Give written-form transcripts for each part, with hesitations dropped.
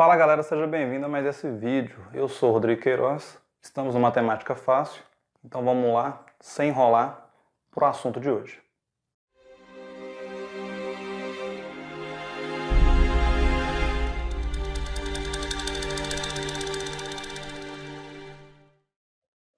Fala galera, seja bem-vindo a mais esse vídeo. Eu sou o Rodrigo Queiroz, estamos no Matemática Fácil, então vamos lá, sem enrolar, para o assunto de hoje.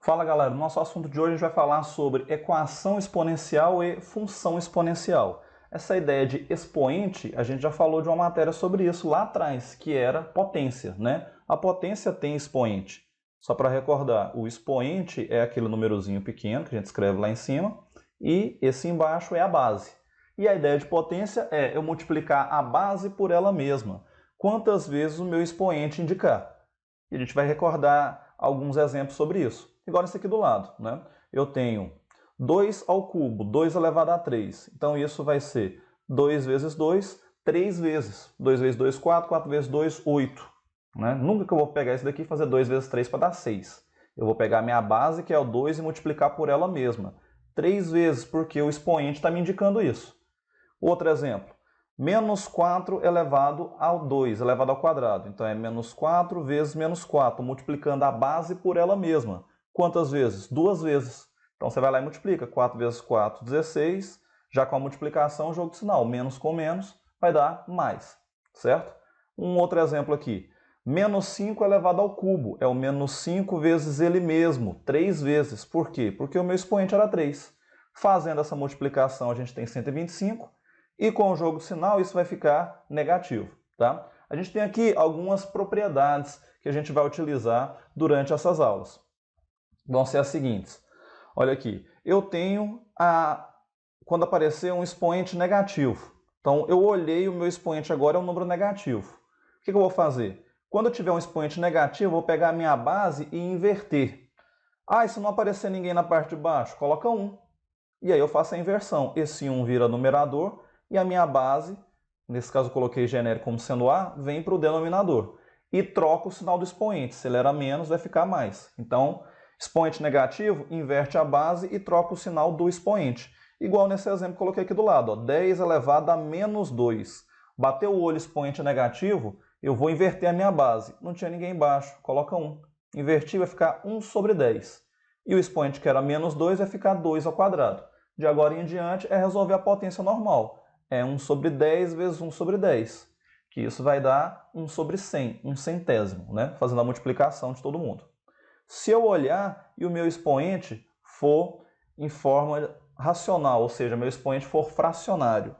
Fala galera, no nosso assunto de hoje a gente vai falar sobre equação exponencial e função exponencial. Essa ideia de expoente, a gente já falou de uma matéria sobre isso lá atrás, que era potência, né? A potência tem expoente. Só para recordar, o expoente é aquele númerozinho pequeno que a gente escreve lá em cima, e esse embaixo é a base. E a ideia de potência é eu multiplicar a base por ela mesma, quantas vezes o meu expoente indicar. E a gente vai recordar alguns exemplos sobre isso. Igual esse aqui do lado, né? Eu tenho 2 ao cubo, 2 elevado a 3. Então isso vai ser 2 vezes 2, 3 vezes. 2 vezes 2, 4, 4 vezes 2, 8. Né? Nunca que eu vou pegar isso daqui e fazer 2 vezes 3 para dar 6. Eu vou pegar a minha base, que é o 2, e multiplicar por ela mesma. 3 vezes, porque o expoente está me indicando isso. Outro exemplo. Menos 4 elevado ao 2, elevado ao quadrado. Então é menos 4 vezes menos 4, multiplicando a base por ela mesma. Quantas vezes? 2 vezes. Então você vai lá e multiplica. 4 vezes 4, 16. Já com a multiplicação, jogo de sinal. Menos com menos vai dar mais. Certo? Um outro exemplo aqui. Menos 5 elevado ao cubo. É o menos 5 vezes ele mesmo. 3 vezes. Por quê? Porque o meu expoente era 3. Fazendo essa multiplicação, a gente tem 125. E com o jogo de sinal, isso vai ficar negativo. Tá? A gente tem aqui algumas propriedades que a gente vai utilizar durante essas aulas. Vão ser as seguintes. Olha aqui, eu tenho quando aparecer um expoente negativo. Então, eu olhei o meu expoente agora é um número negativo. O que eu vou fazer? Quando eu tiver um expoente negativo, eu vou pegar a minha base e inverter. E se não aparecer ninguém na parte de baixo, coloca 1. E aí eu faço a inversão. Esse 1 vira numerador e a minha base, nesse caso eu coloquei genérico como sendo A, vem para o denominador. E troca o sinal do expoente. Se ele era menos, vai ficar mais. Então, expoente negativo, inverte a base e troca o sinal do expoente. Igual nesse exemplo que eu coloquei aqui do lado. Ó, 10 elevado a menos 2. Bateu o olho expoente negativo, eu vou inverter a minha base. Não tinha ninguém embaixo, coloca 1. Invertir vai ficar 1 sobre 10. E o expoente que era menos 2 vai ficar 2 ao quadrado. De agora em diante é resolver a potência normal. É 1 sobre 10 vezes 1 sobre 10. Que isso vai dar 1 sobre 100, 1 centésimo, né? Fazendo a multiplicação de todo mundo. Se eu olhar e o meu expoente for em forma racional, ou seja, meu expoente for fracionário,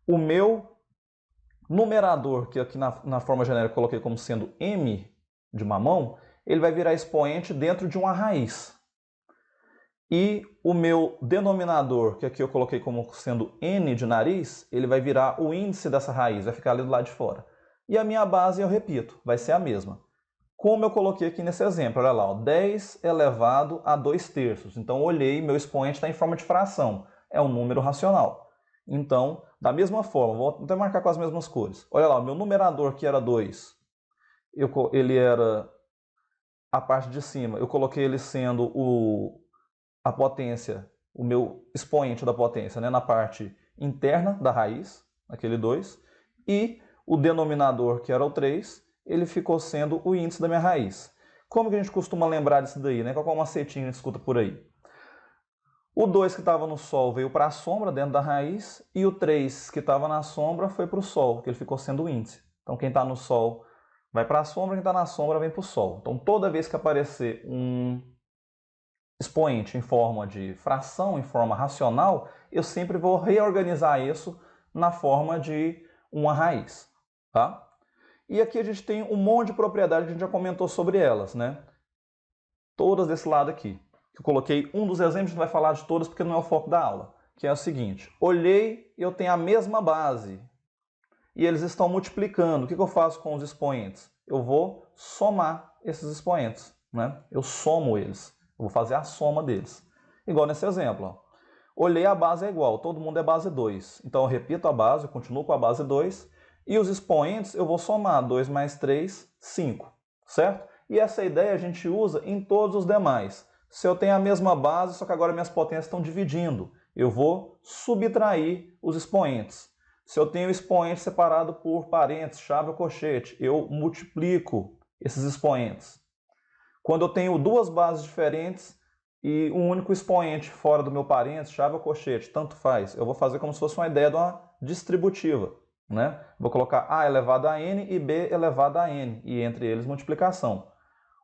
o meu numerador, que aqui na forma genérica eu coloquei como sendo m de mamão, ele vai virar expoente dentro de uma raiz. E o meu denominador, que aqui eu coloquei como sendo n de nariz, ele vai virar o índice dessa raiz, vai ficar ali do lado de fora. E a minha base, eu repito, vai ser a mesma. Como eu coloquei aqui nesse exemplo, olha lá, ó, 10 elevado a 2/3. Então, olhei, meu expoente está em forma de fração. É um número racional. Então, da mesma forma, vou até marcar com as mesmas cores. Olha lá, o meu numerador, que era 2, ele era a parte de cima. Eu coloquei ele sendo a potência, o meu expoente da potência, né, na parte interna da raiz, aquele 2. E o denominador, que era o 3, ele ficou sendo o índice da minha raiz. Como que a gente costuma lembrar disso daí, né? Qual é o macetinho que a gente escuta por aí? O 2 que estava no Sol veio para a sombra dentro da raiz, e o 3 que estava na sombra foi para o Sol, que ele ficou sendo o índice. Então quem está no Sol vai para a sombra, quem está na sombra vem para o Sol. Então toda vez que aparecer um expoente em forma de fração, em forma racional, eu sempre vou reorganizar isso na forma de uma raiz. Tá? E aqui a gente tem um monte de propriedades que a gente já comentou sobre elas, né? Todas desse lado aqui. Eu coloquei um dos exemplos, a gente vai falar de todas porque não é o foco da aula. Que é o seguinte, olhei e eu tenho a mesma base. E eles estão multiplicando. O que eu faço com os expoentes? Eu vou somar esses expoentes, né? Eu somo eles. Eu vou fazer a soma deles. Igual nesse exemplo, ó. Olhei, a base é igual, todo mundo é base 2. Então eu repito a base, eu continuo com a base 2. E os expoentes eu vou somar 2 mais 3, 5, certo? E essa ideia a gente usa em todos os demais. Se eu tenho a mesma base, só que agora minhas potências estão dividindo, eu vou subtrair os expoentes. Se eu tenho expoente separado por parênteses, chave ou colchete, eu multiplico esses expoentes. Quando eu tenho duas bases diferentes e um único expoente fora do meu parênteses, chave ou colchete, tanto faz. Eu vou fazer como se fosse uma ideia de uma distributiva, né? Vou colocar A elevado a N e B elevado a N, e entre eles multiplicação.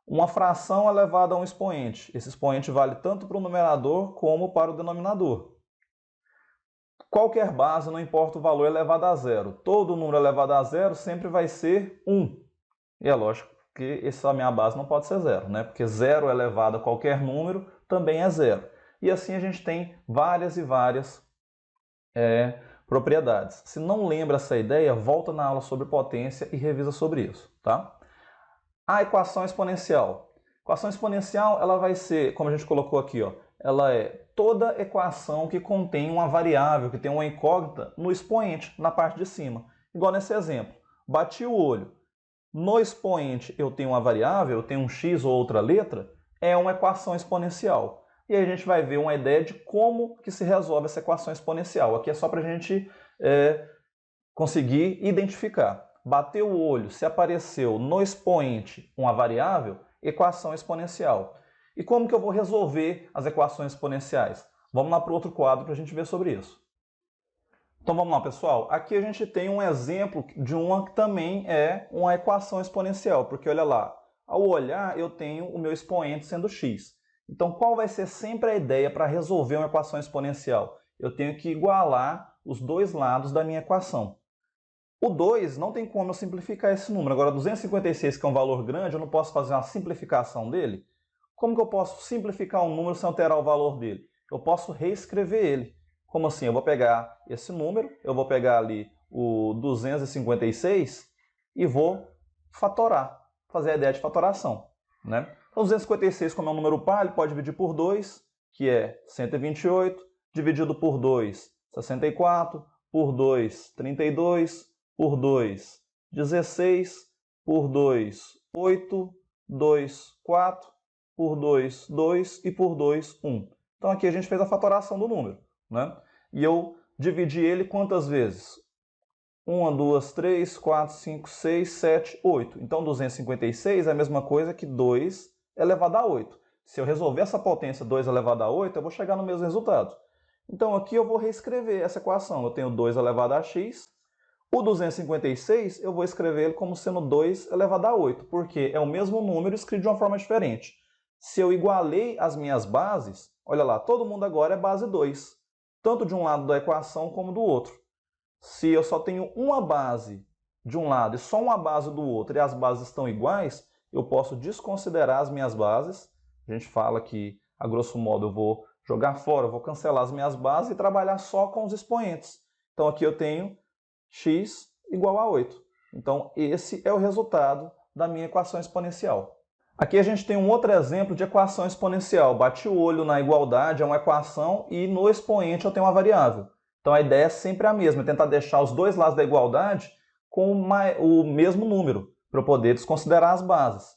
Uma fração elevada a um expoente. Esse expoente vale tanto para o numerador como para o denominador. Qualquer base, não importa o valor, elevado a zero. Todo número elevado a zero sempre vai ser 1. E é lógico que essa minha base não pode ser zero, né? Porque zero elevado a qualquer número também é zero. E assim a gente tem várias e várias propriedades. Se não lembra essa ideia, volta na aula sobre potência e revisa sobre isso, tá? A equação exponencial. A equação exponencial, ela vai ser, como a gente colocou aqui, ó, ela é toda equação que contém uma variável, que tem uma incógnita no expoente, na parte de cima. Igual nesse exemplo. Bati o olho. No expoente eu tenho uma variável, eu tenho um x ou outra letra, é uma equação exponencial. E aí a gente vai ver uma ideia de como que se resolve essa equação exponencial. Aqui é só para a gente conseguir identificar. Bateu o olho, se apareceu no expoente uma variável, equação exponencial. E como que eu vou resolver as equações exponenciais? Vamos lá para o outro quadro para a gente ver sobre isso. Então vamos lá, pessoal. Aqui a gente tem um exemplo de uma que também é uma equação exponencial, porque olha lá, ao olhar eu tenho o meu expoente sendo x. Então qual vai ser sempre a ideia para resolver uma equação exponencial? Eu tenho que igualar os dois lados da minha equação. O 2 não tem como eu simplificar esse número. Agora 256, que é um valor grande, eu não posso fazer uma simplificação dele. Como que eu posso simplificar um número sem alterar o valor dele? Eu posso reescrever ele. Como assim? Eu vou pegar esse número, eu vou pegar ali o 256 e vou fatorar, fazer a ideia de fatoração, né? Então 256, como é um número par, ele pode dividir por 2, que é 128, dividido por 2, 64, por 2, 32, por 2, 16, por 2, 8, 2, 4, por 2, 2 e por 2, 1. Então aqui a gente fez a fatoração do número, né? E eu dividi ele quantas vezes? 1, 2, 3, 4, 5, 6, 7, 8. Então 256 é a mesma coisa que 2 elevado a 8. Se eu resolver essa potência 2 elevado a 8, eu vou chegar no mesmo resultado. Então aqui eu vou reescrever essa equação. Eu tenho 2 elevado a x. O 256 eu vou escrever ele como sendo 2 elevado a 8, porque é o mesmo número escrito de uma forma diferente. Se eu igualei as minhas bases, olha lá, todo mundo agora é base 2, tanto de um lado da equação como do outro. Se eu só tenho uma base de um lado e só uma base do outro e as bases estão iguais, eu posso desconsiderar as minhas bases. A gente fala que, a grosso modo, eu vou jogar fora, eu vou cancelar as minhas bases e trabalhar só com os expoentes. Então aqui eu tenho x igual a 8. Então esse é o resultado da minha equação exponencial. Aqui a gente tem um outro exemplo de equação exponencial. Bati o olho na igualdade, é uma equação, e no expoente eu tenho uma variável. Então a ideia é sempre a mesma, é tentar deixar os dois lados da igualdade com o mesmo número, para eu poder desconsiderar as bases.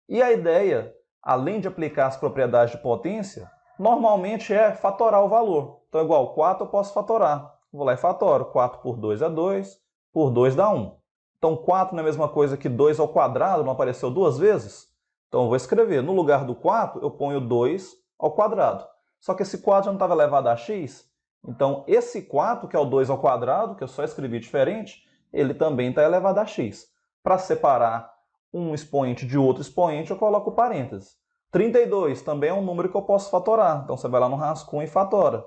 E a ideia, além de aplicar as propriedades de potência, normalmente é fatorar o valor. Então igual 4 eu posso fatorar. Vou lá e fatoro. 4 por 2 é 2, por 2 dá 1. Então 4 não é a mesma coisa que 2 ao quadrado, não apareceu duas vezes? Então eu vou escrever, no lugar do 4, eu ponho 2 ao quadrado. Só que esse 4 já não estava elevado a x, então esse 4, que é o 2 ao quadrado, que eu só escrevi diferente, ele também está elevado a x. Para separar um expoente de outro expoente, eu coloco parênteses. 32 também é um número que eu posso fatorar, então você vai lá no rascunho e fatora.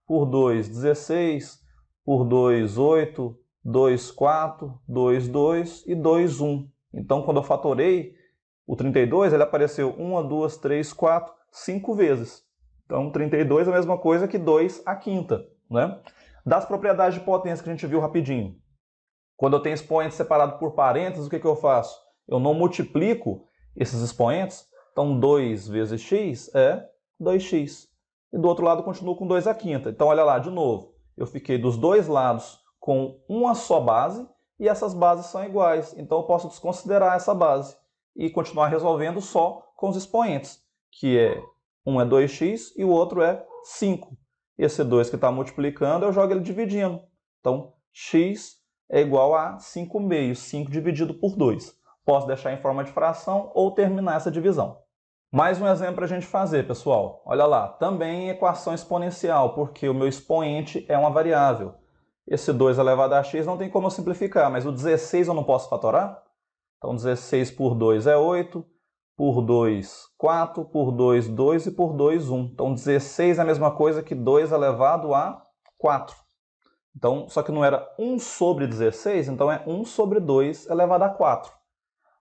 Por 2, 16, por 2, 8, 2, 4, 2, 2 e 2, 1. Então, quando eu fatorei o 32, ele apareceu 1, 2, 3, 4, 5 vezes. Então, 32 é a mesma coisa que 2 à quinta, né? Das propriedades de potência que a gente viu rapidinho. Quando eu tenho expoentes separados por parênteses, o que eu faço? Eu não multiplico esses expoentes. Então, 2 vezes x é 2x. E do outro lado eu continuo com 2 à quinta. Então, olha lá, de novo. Eu fiquei dos dois lados com uma só base e essas bases são iguais. Então, eu posso desconsiderar essa base e continuar resolvendo só com os expoentes, que um é 2x e o outro é 5. Esse 2 que está multiplicando, eu jogo ele dividindo. Então, x é igual a 5 meios, 5 dividido por 2. Posso deixar em forma de fração ou terminar essa divisão. Mais um exemplo para a gente fazer, pessoal. Olha lá, também equação exponencial, porque o meu expoente é uma variável. Esse 2 elevado a x não tem como eu simplificar, mas o 16 eu não posso fatorar? Então 16 por 2 é 8, por 2, 4, por 2, 2 e por 2, 1. Então 16 é a mesma coisa que 2 elevado a 4. Então, só que não era 1 sobre 16, então é 1 sobre 2 elevado a 4.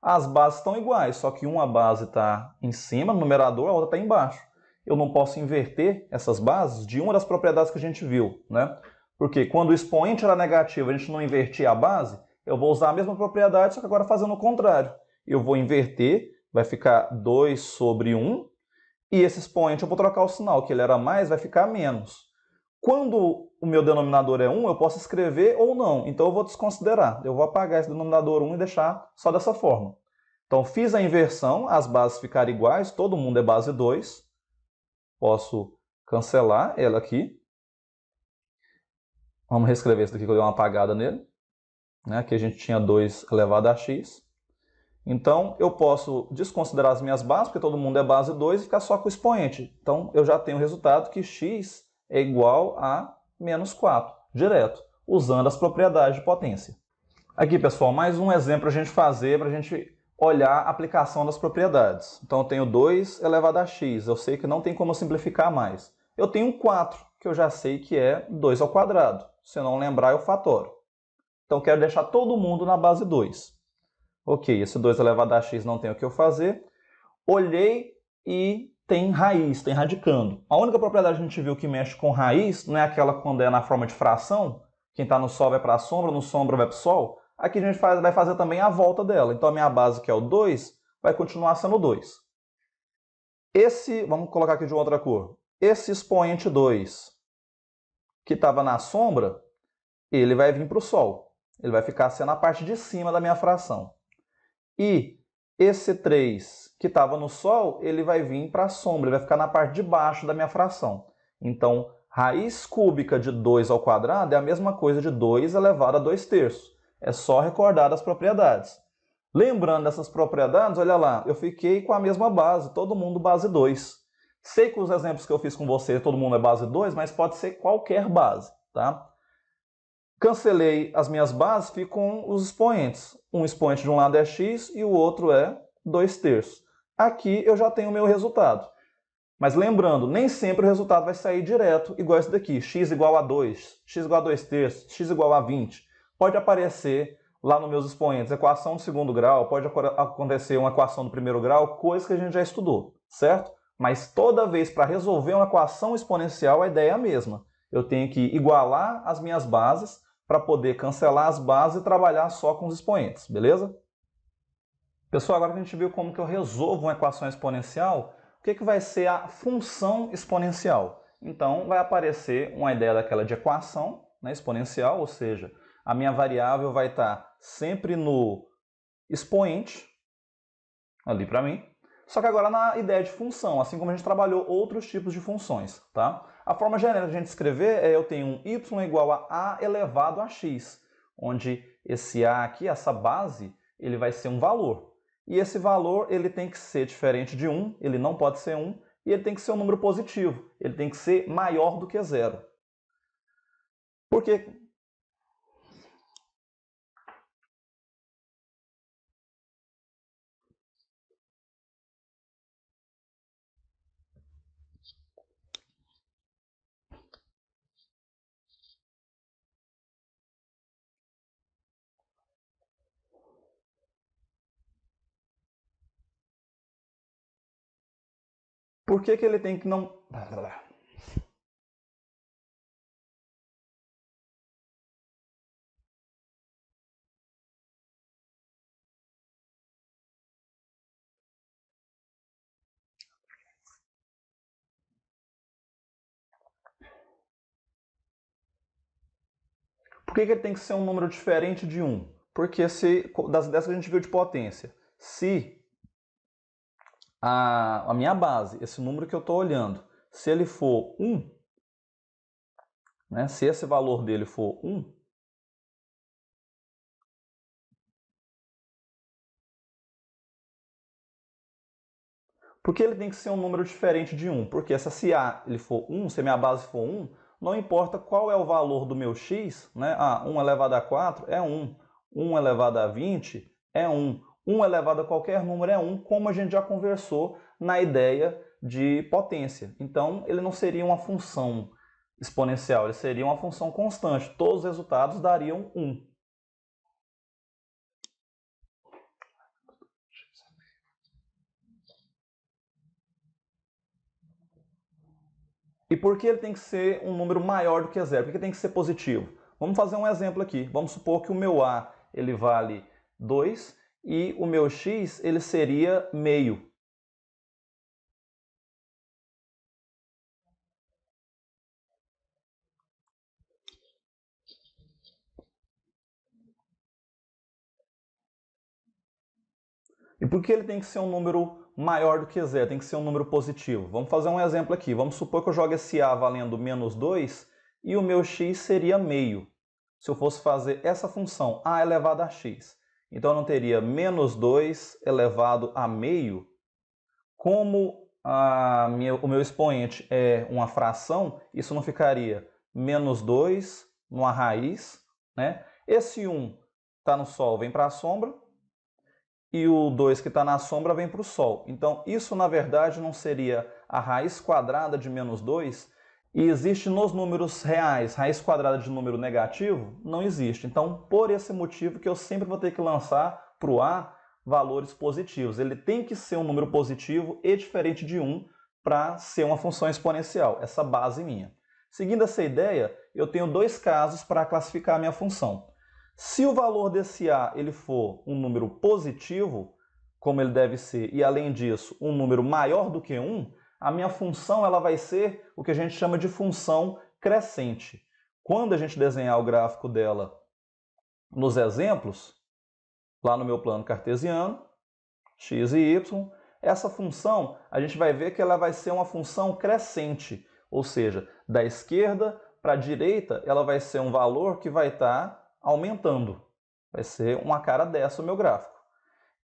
As bases estão iguais, só que uma base está em cima, no numerador, a outra está embaixo. Eu não posso inverter essas bases de uma das propriedades que a gente viu, né? Porque quando o expoente era negativo, a gente não invertia a base, eu vou usar a mesma propriedade, só que agora fazendo o contrário. Eu vou inverter, vai ficar 2 sobre 1, e esse expoente eu vou trocar o sinal, que ele era mais, vai ficar menos. Quando o meu denominador é 1, eu posso escrever ou não. Então eu vou desconsiderar. Eu vou apagar esse denominador 1 e deixar só dessa forma. Então fiz a inversão, as bases ficaram iguais, todo mundo é base 2. Posso cancelar ela aqui. Vamos reescrever isso daqui que eu dei uma apagada nele. Aqui a gente tinha 2 elevado a x. Então eu posso desconsiderar as minhas bases, porque todo mundo é base 2, e ficar só com o expoente. Então eu já tenho o resultado que x é igual a menos 4, direto, usando as propriedades de potência. Aqui, pessoal, mais um exemplo para a gente fazer, para a gente olhar a aplicação das propriedades. Então eu tenho 2 elevado a x, eu sei que não tem como simplificar mais. Eu tenho 4, que eu já sei que é 2 ao quadrado. Se eu não lembrar, eu fatoro. Então eu quero deixar todo mundo na base 2. Ok, esse 2 elevado a x não tem o que eu fazer. Olhei e tem raiz, tem radicando. A única propriedade que a gente viu que mexe com raiz não é aquela quando é na forma de fração, quem está no sol vai para a sombra, no sombra vai para o sol. Aqui a gente vai fazer também a volta dela. Então a minha base, que é o 2, vai continuar sendo 2. Vamos colocar aqui de outra cor. Esse expoente 2, que estava na sombra, ele vai vir para o sol. Ele vai ficar sendo a parte de cima da minha fração. E esse 3 que estava no sol, ele vai vir para a sombra, ele vai ficar na parte de baixo da minha fração. Então, raiz cúbica de 2 ao quadrado é a mesma coisa de 2 elevado a 2 terços. É só recordar as propriedades. Lembrando dessas propriedades, olha lá, eu fiquei com a mesma base, todo mundo base 2. Sei que os exemplos que eu fiz com você, todo mundo é base 2, mas pode ser qualquer base, tá? Cancelei as minhas bases, fico com os expoentes. Um expoente de um lado é x e o outro é 2 terços. Aqui eu já tenho o meu resultado. Mas lembrando, nem sempre o resultado vai sair direto igual esse daqui. X igual a 2, x igual a 2 terços, x igual a 20. Pode aparecer lá nos meus expoentes equação de segundo grau, pode acontecer uma equação do primeiro grau, coisa que a gente já estudou, certo? Mas toda vez para resolver uma equação exponencial a ideia é a mesma. Eu tenho que igualar as minhas bases para poder cancelar as bases e trabalhar só com os expoentes, beleza? Pessoal, agora que a gente viu como que eu resolvo uma equação exponencial, o que vai ser a função exponencial? Então, vai aparecer uma ideia daquela de equação, né, exponencial, ou seja, a minha variável vai estar sempre no expoente, ali para mim, só que agora na ideia de função, assim como a gente trabalhou outros tipos de funções, tá? A forma genérica de a gente escrever é eu tenho um y igual a elevado a x, onde esse a aqui, essa base, ele vai ser um valor. E esse valor ele tem que ser diferente de 1, ele não pode ser 1, e ele tem que ser um número positivo, ele tem que ser maior do que 0. Por quê? Por que ele tem que não... Por que ele tem que ser um número diferente de 1? Porque das ideias que a gente viu de potência, se a minha base, esse número que eu estou olhando, se ele for 1, né, se esse valor dele for 1, Por que ele tem que ser um número diferente de 1? Porque se A ele for 1, se a minha base for 1, não importa qual é o valor do meu x, né? 1 elevado a 4 é 1, 1 elevado a 20 é 1, 1 elevado a qualquer número é 1, como a gente já conversou na ideia de potência. Então, ele não seria uma função exponencial, ele seria uma função constante. Todos os resultados dariam 1. E por que ele tem que ser um número maior do que 0? Por que tem que ser positivo? Vamos fazer um exemplo aqui. Vamos supor que o meu A ele vale 2 e o meu x ele seria meio. E por que ele tem que ser um número maior do que 0? Tem que ser um número positivo. Vamos fazer um exemplo aqui. Vamos supor que eu jogue esse A valendo menos 2 e o meu x seria meio. Se eu fosse fazer essa função, A elevado a x. Então eu não teria menos 2 elevado a meio. Como o meu expoente é uma fração, isso não ficaria menos 2 numa raiz, né? Esse 1 está no Sol, vem para a sombra, e o 2 que está na sombra vem para o Sol. Então, isso, na verdade, não seria a raiz quadrada de menos 2, e existe nos números reais raiz quadrada de número negativo? Não existe. Então, por esse motivo que eu sempre vou ter que lançar para o A valores positivos. Ele tem que ser um número positivo e diferente de 1 para ser uma função exponencial, essa base minha. Seguindo essa ideia, eu tenho dois casos para classificar a minha função. Se o valor desse A ele for um número positivo, como ele deve ser, e além disso, um número maior do que 1, a minha função ela vai ser o que a gente chama de função crescente. Quando a gente desenhar o gráfico dela nos exemplos, lá no meu plano cartesiano, x e y, essa função a gente vai ver que ela vai ser uma função crescente, ou seja, da esquerda para a direita ela vai ser um valor que vai estar aumentando. Vai ser uma cara dessa o meu gráfico.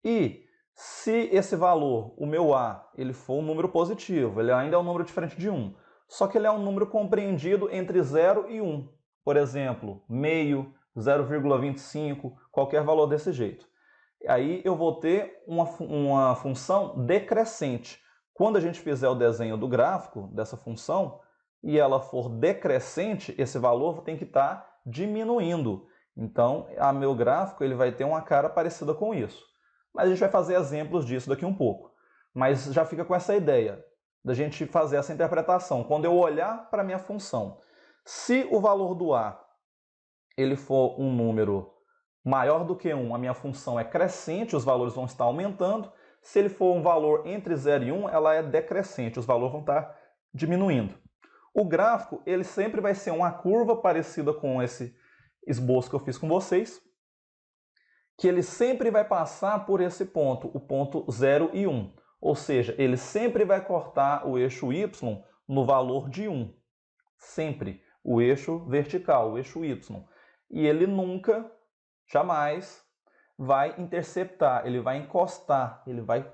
E se esse valor, o meu A, ele for um número positivo, ele ainda é um número diferente de 1, só que ele é um número compreendido entre 0 e 1. Por exemplo, meio, 0,25, qualquer valor desse jeito. Aí eu vou ter uma função decrescente. Quando a gente fizer o desenho do gráfico dessa função e ela for decrescente, esse valor tem que estar diminuindo. Então, meu gráfico ele vai ter uma cara parecida com isso. Mas a gente vai fazer exemplos disso daqui um pouco. Mas já fica com essa ideia da gente fazer essa interpretação. Quando eu olhar para a minha função, se o valor do A ele for um número maior do que 1, a minha função é crescente, os valores vão estar aumentando. Se ele for um valor entre 0 e 1, ela é decrescente, os valores vão estar diminuindo. O gráfico ele sempre vai ser uma curva parecida com esse esboço que eu fiz com vocês, que ele sempre vai passar por esse ponto, o ponto 0 e 1. Ou seja, ele sempre vai cortar o eixo y no valor de 1. Sempre. O eixo vertical, o eixo y. E ele nunca, jamais, vai interceptar, ele vai encostar, ele vai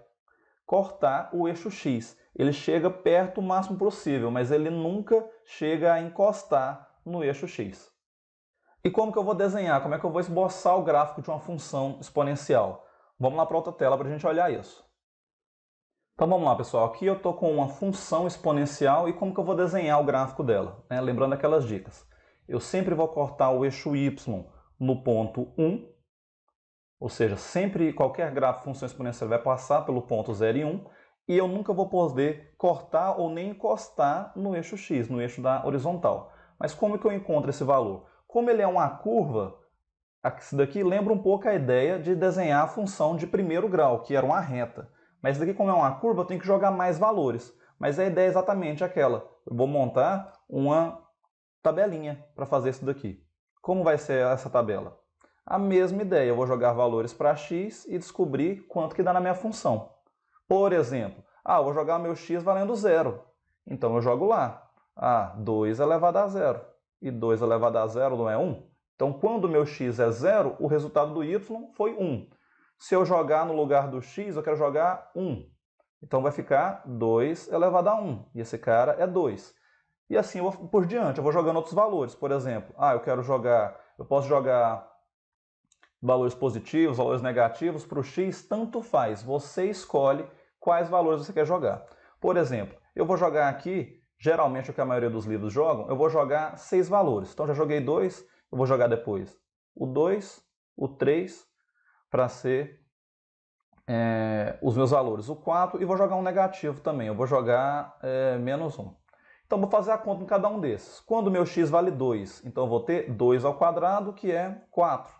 cortar o eixo x. Ele chega perto o máximo possível, mas ele nunca chega a encostar no eixo x. E como que eu vou desenhar? Como é que eu vou esboçar o gráfico de uma função exponencial? Vamos lá para outra tela para a gente olhar isso. Então vamos lá, pessoal. Aqui eu estou com uma função exponencial e como que eu vou desenhar o gráfico dela? Lembrando aquelas dicas. Eu sempre vou cortar o eixo y no ponto 1, ou seja, sempre qualquer gráfico de função exponencial vai passar pelo ponto 0 e 1, e eu nunca vou poder cortar ou nem encostar no eixo x, no eixo da horizontal. Mas como que eu encontro esse valor? Como ele é uma curva, isso daqui lembra um pouco a ideia de desenhar a função de primeiro grau, que era uma reta. Mas isso daqui, como é uma curva, eu tenho que jogar mais valores. Mas a ideia é exatamente aquela. Eu vou montar uma tabelinha para fazer isso daqui. Como vai ser essa tabela? A mesma ideia, eu vou jogar valores para x e descobrir quanto que dá na minha função. Por exemplo, eu vou jogar meu x valendo 0. Então eu jogo lá, 2 elevado a 0. E 2 elevado a 0 não é 1? Então, quando o meu x é 0, o resultado do y foi 1. Se eu jogar no lugar do x, eu quero jogar 1. Então vai ficar 2 elevado a 1, e esse cara é 2. E assim por diante, eu vou jogando outros valores. Por exemplo, eu posso jogar valores positivos, valores negativos para o x, tanto faz. Você escolhe quais valores você quer jogar. Por exemplo, eu vou jogar aqui, geralmente o que a maioria dos livros jogam, eu vou jogar 6 valores. Então já joguei 2, eu vou jogar depois o 2, o 3, para ser os meus valores, o 4, e vou jogar um negativo também, eu vou jogar menos 1. Então vou fazer a conta em cada um desses. Quando o meu x vale 2, então eu vou ter 2 ao quadrado, que é 4.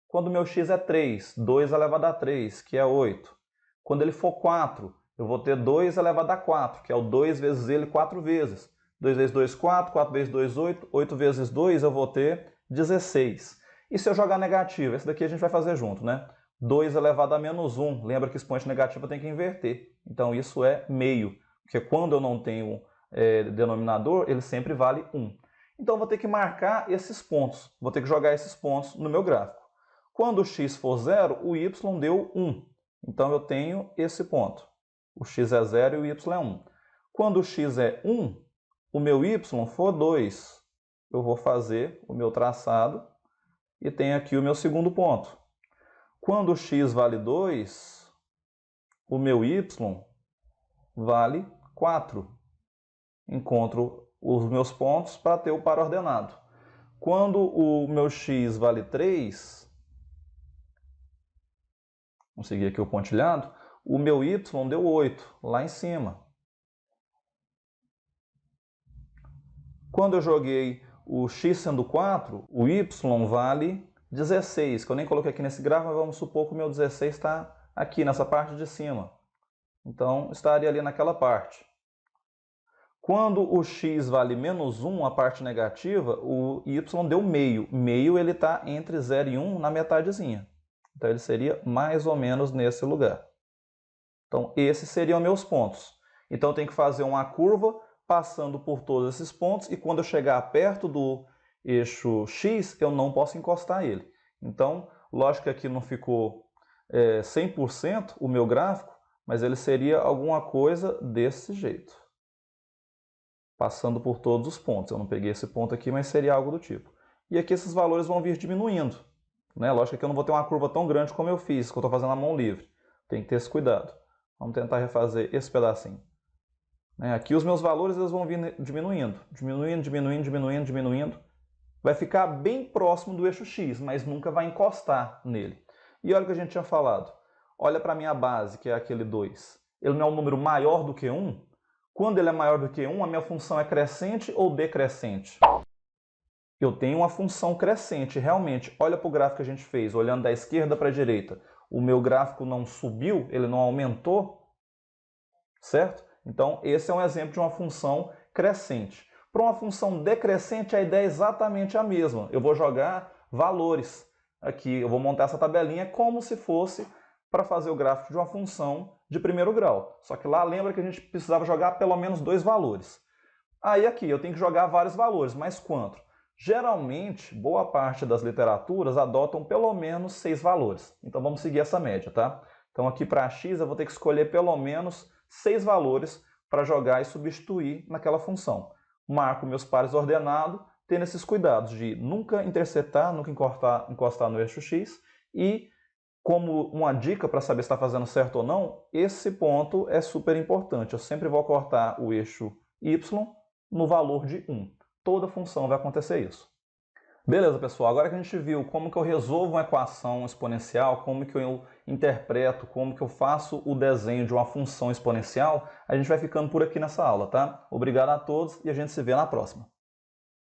Quando o meu x é 3, 2 elevado a 3, que é 8. Quando ele for 4, eu vou ter 2 elevado a 4, que é o 2 vezes ele 4 vezes. 2 vezes 2, 4, 4 vezes 2, 8, 8 vezes 2 eu vou ter 16. E se eu jogar negativo? Esse daqui a gente vai fazer junto, né? 2 elevado a menos 1. Lembra que expoente negativo tem que inverter. Então isso é meio, porque quando eu não tenho denominador, ele sempre vale 1. Então eu vou ter que marcar esses pontos. Vou ter que jogar esses pontos no meu gráfico. Quando o x for 0, o y deu 1. Então eu tenho esse ponto. O x é 0 e o y é 1. Quando o x é 1, o meu y for 2. Eu vou fazer o meu traçado e tenho aqui o meu segundo ponto. Quando o x vale 2, o meu y vale 4. Encontro os meus pontos para ter o par ordenado. Quando o meu x vale 3, vamos seguir aqui o pontilhado, o meu y deu 8, lá em cima. Quando eu joguei o x sendo 4, o y vale 16, que eu nem coloquei aqui nesse gráfico, mas vamos supor que o meu 16 está aqui, nessa parte de cima. Então, estaria ali naquela parte. Quando o x vale menos 1, a parte negativa, o y deu meio. Meio ele está entre 0 e 1 na metadezinha. Então ele seria mais ou menos nesse lugar. Então esses seriam meus pontos. Então eu tenho que fazer uma curva passando por todos esses pontos e quando eu chegar perto do eixo x, eu não posso encostar ele. Então, lógico que aqui não ficou 100% o meu gráfico, mas ele seria alguma coisa desse jeito. Passando por todos os pontos. Eu não peguei esse ponto aqui, mas seria algo do tipo. E aqui esses valores vão vir diminuindo. Né? Lógico que eu não vou ter uma curva tão grande como eu fiz, que eu estou fazendo na mão livre. Tem que ter esse cuidado. Vamos tentar refazer esse pedacinho. Aqui os meus valores eles vão vir diminuindo. Diminuindo, diminuindo, diminuindo, diminuindo. Vai ficar bem próximo do eixo x, mas nunca vai encostar nele. E olha o que a gente tinha falado. Olha para a minha base, que é aquele 2. Ele não é um número maior do que 1? Quando ele é maior do que 1, a minha função é crescente ou decrescente? Eu tenho uma função crescente, realmente. Olha para o gráfico que a gente fez, olhando da esquerda para a direita. O meu gráfico não subiu, ele não aumentou, certo? Então, esse é um exemplo de uma função crescente. Para uma função decrescente, a ideia é exatamente a mesma. Eu vou jogar valores aqui, eu vou montar essa tabelinha como se fosse para fazer o gráfico de uma função de primeiro grau. Só que lá lembra que a gente precisava jogar pelo menos 2 valores. Aí aqui eu tenho que jogar vários valores, mas quanto? Geralmente, boa parte das literaturas adotam pelo menos 6 valores. Então vamos seguir essa média, tá? Então aqui para x eu vou ter que escolher pelo menos 6 valores para jogar e substituir naquela função. Marco meus pares ordenados, tendo esses cuidados de nunca intersetar, nunca encostar no eixo x e como uma dica para saber se está fazendo certo ou não, esse ponto é super importante. Eu sempre vou cortar o eixo y no valor de 1. Toda função vai acontecer isso. Beleza, pessoal. Agora que a gente viu como que eu resolvo uma equação exponencial, como que eu interpreto, como que eu faço o desenho de uma função exponencial, a gente vai ficando por aqui nessa aula, tá? Obrigado a todos e a gente se vê na próxima.